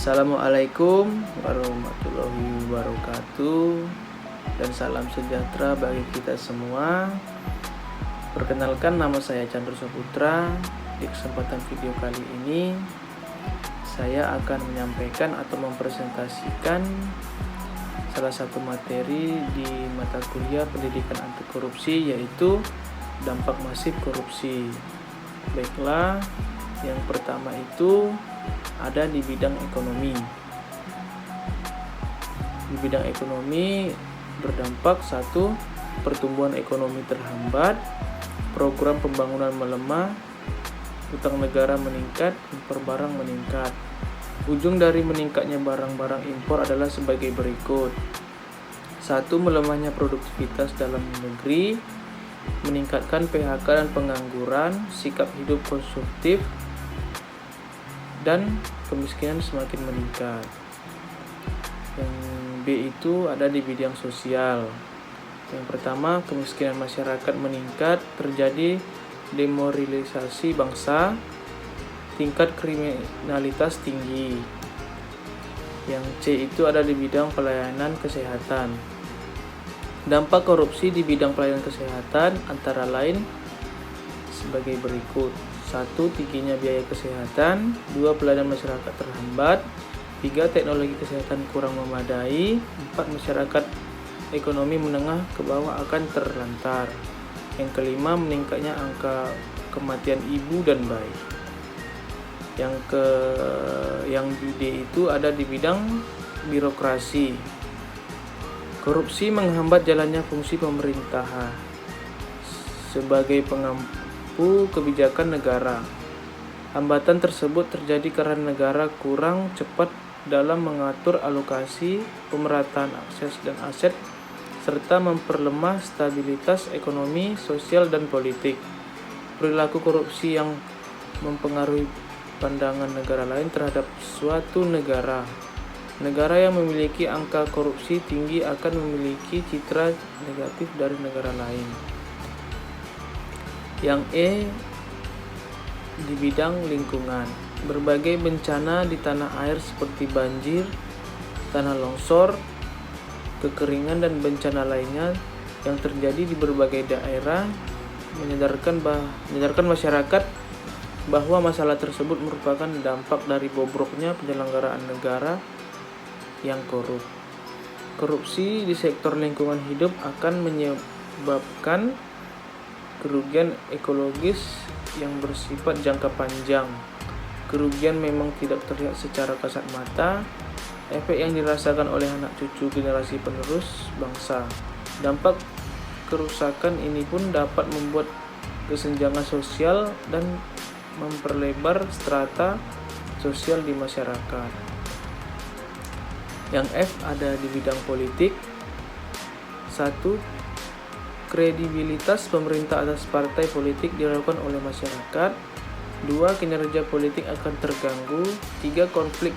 Assalamualaikum warahmatullahi wabarakatuh, dan salam sejahtera bagi kita semua. Perkenalkan, nama saya Chandra Saputra. Di kesempatan video kali ini saya akan menyampaikan atau mempresentasikan salah satu materi di mata kuliah pendidikan anti korupsi, yaitu dampak masif korupsi. Baiklah, yang pertama itu ada di bidang ekonomi. Di bidang ekonomi berdampak: 1. Pertumbuhan ekonomi terhambat, program pembangunan melemah, utang negara meningkat, impor barang meningkat. Ujung dari meningkatnya barang-barang impor adalah sebagai berikut. 1. Melemahnya produktivitas dalam negeri, meningkatkan PHK dan pengangguran, sikap hidup konsumtif, dan kemiskinan semakin meningkat. Yang B itu ada di bidang sosial. Yang pertama, kemiskinan masyarakat meningkat, terjadi demoralisasi bangsa, tingkat kriminalitas tinggi. Yang C itu ada di bidang pelayanan kesehatan. Dampak korupsi di bidang pelayanan kesehatan antara lain sebagai berikut. 1. Tingginya biaya kesehatan. 2. Pelayanan masyarakat terhambat. 3. Teknologi kesehatan kurang memadai. 4. Masyarakat ekonomi menengah ke bawah akan terlantar. Yang kelima, meningkatnya angka kematian ibu dan bayi. Yang D itu ada di bidang birokrasi. Korupsi menghambat jalannya fungsi pemerintahan sebagai pengampu kebijakan negara. Hambatan tersebut terjadi karena negara kurang cepat dalam mengatur alokasi, pemerataan akses dan aset, serta memperlemah stabilitas ekonomi, sosial, dan politik. Perilaku korupsi yang mempengaruhi pandangan negara lain terhadap suatu negara. Negara yang memiliki angka korupsi tinggi akan memiliki citra negatif dari negara lain. Yang E di bidang lingkungan. Berbagai bencana di tanah air seperti banjir, tanah longsor, kekeringan, dan bencana lainnya yang terjadi di berbagai daerah menyadarkan masyarakat bahwa masalah tersebut merupakan dampak dari bobroknya penyelenggaraan negara yang korup. Korupsi di sektor lingkungan hidup akan menyebabkan kerugian ekologis yang bersifat jangka panjang. Kerugian memang tidak terlihat secara kasat mata. Efek yang dirasakan oleh anak cucu generasi penerus bangsa. Dampak kerusakan ini pun dapat membuat kesenjangan sosial dan memperlebar strata sosial di masyarakat. Yang F ada di bidang politik. 1. Kredibilitas pemerintah atas partai politik diragukan oleh masyarakat. 2. Kinerja politik akan terganggu. 3. Konflik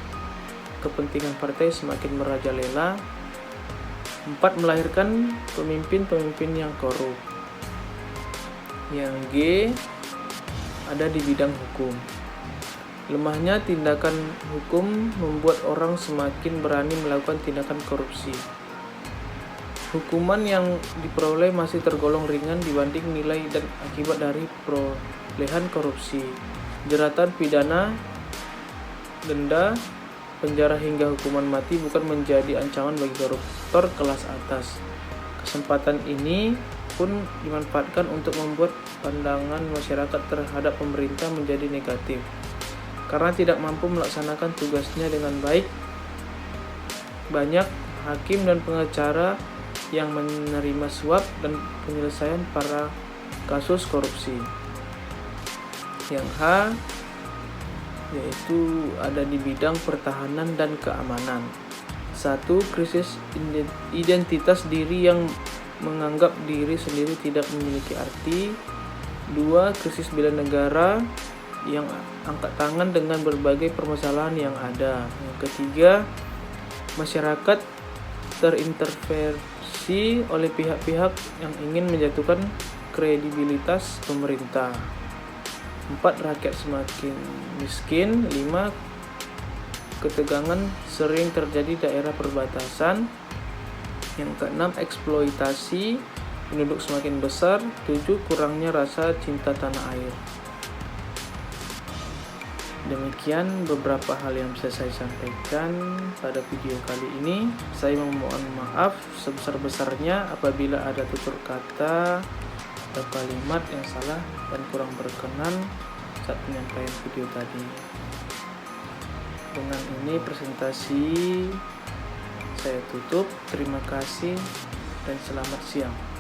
kepentingan partai semakin merajalela. 4. Melahirkan pemimpin-pemimpin yang korup. Yang G ada di bidang hukum. Lemahnya tindakan hukum membuat orang semakin berani melakukan tindakan korupsi. Hukuman yang diperoleh masih tergolong ringan dibanding nilai dan akibat dari perolehan korupsi. Jeratan pidana, denda, penjara hingga hukuman mati bukan menjadi ancaman bagi koruptor kelas atas. Kesempatan ini pun dimanfaatkan untuk membuat pandangan masyarakat terhadap pemerintah menjadi negatif. Karena tidak mampu melaksanakan tugasnya dengan baik, banyak hakim dan pengacara yang menerima suap dan penyelesaian para kasus korupsi. Yang H yaitu ada di bidang pertahanan dan keamanan. 1. Krisis identitas diri yang menganggap diri sendiri tidak memiliki arti. 2. Krisis bela negara yang angkat tangan dengan berbagai permasalahan yang ada. Yang ketiga, masyarakat terintervensi oleh pihak-pihak yang ingin menjatuhkan kredibilitas pemerintah. 4. Rakyat semakin miskin. 5. ketegangan sering terjadi di daerah perbatasan. Yang keenam, eksploitasi penduduk semakin besar. 7, kurangnya rasa cinta tanah air. Demikian beberapa hal yang bisa saya sampaikan pada video kali ini. Saya memohon maaf sebesar-besarnya apabila ada tutur kata atau kalimat yang salah dan kurang berkenan saat penyampaian video tadi. Dengan ini presentasi saya tutup. Terima kasih dan selamat siang.